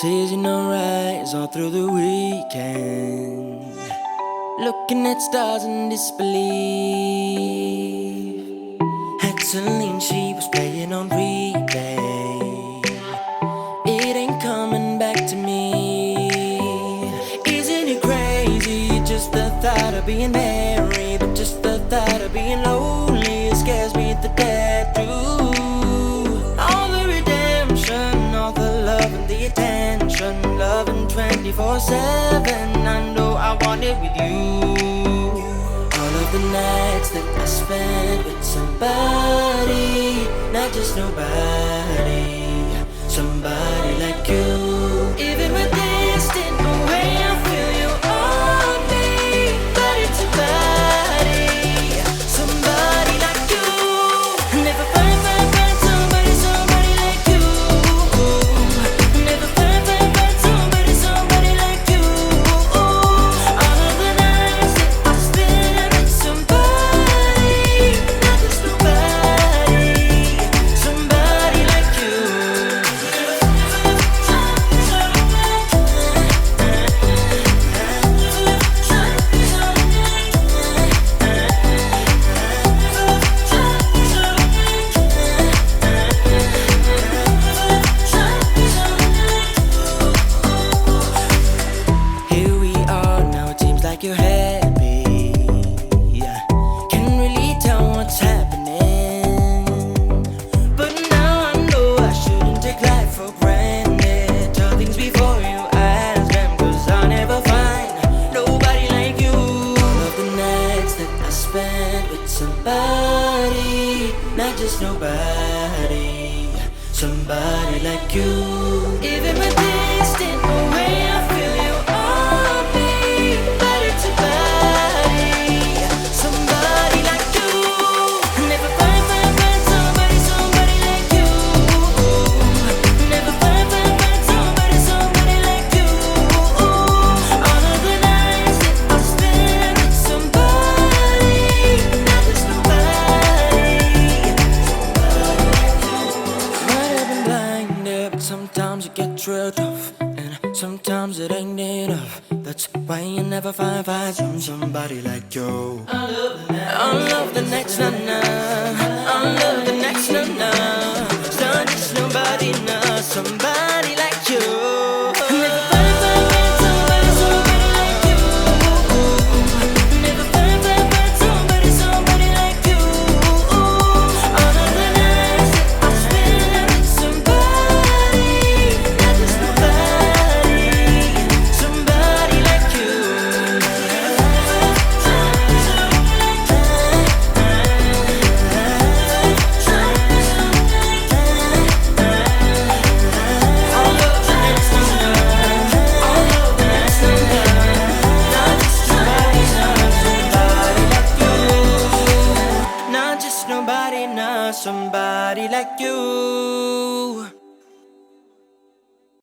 Tears in her eyes all through the weekend, looking at stars in disbelief. Had Celine, she was playing on replay. It ain't coming back to me. Isn't it crazy? Just the thought of being married, but just the thought of being lonely, it scares me to death too. All the redemption, all the love and the attention, loving 24/7. I know I want it with you. All of the nights that I spent with somebody, not just nobody, somebody like you. Even with distant away, I feel you on me, body to body, somebody like you. Never find somebody like you. Never find somebody like you. All of the nights that I spent with somebody, not just nobody, somebody like you. Here we are now, it seems like you're happy. Yeah, can't really tell what's happening, but now I know I shouldn't take life for granted. Tell things before you ask them, 'cause I'll never find nobody like you. All of the nights that I spent with somebody, not just nobody, somebody like you. Even with distant away, I feel you on me, body to body, somebody like you. Never find somebody like you. Never find somebody like you. All of the nights that I spent with somebody, not just nobody, might have been blinded, but sometimes it gets real tough, and sometimes it ain't enough. That's why you never find somebody like you. I love the next na-na, I love the next na-na. It's not just nobody, nah, somebody like you. Never find somebody like you. Never find somebody like you. All of the nights that I spent with somebody, not just nobody, somebody like you. All of the next na-na, all of the next na-na, not just nobody, somebody like you. Not just nobody, nah, somebody like you.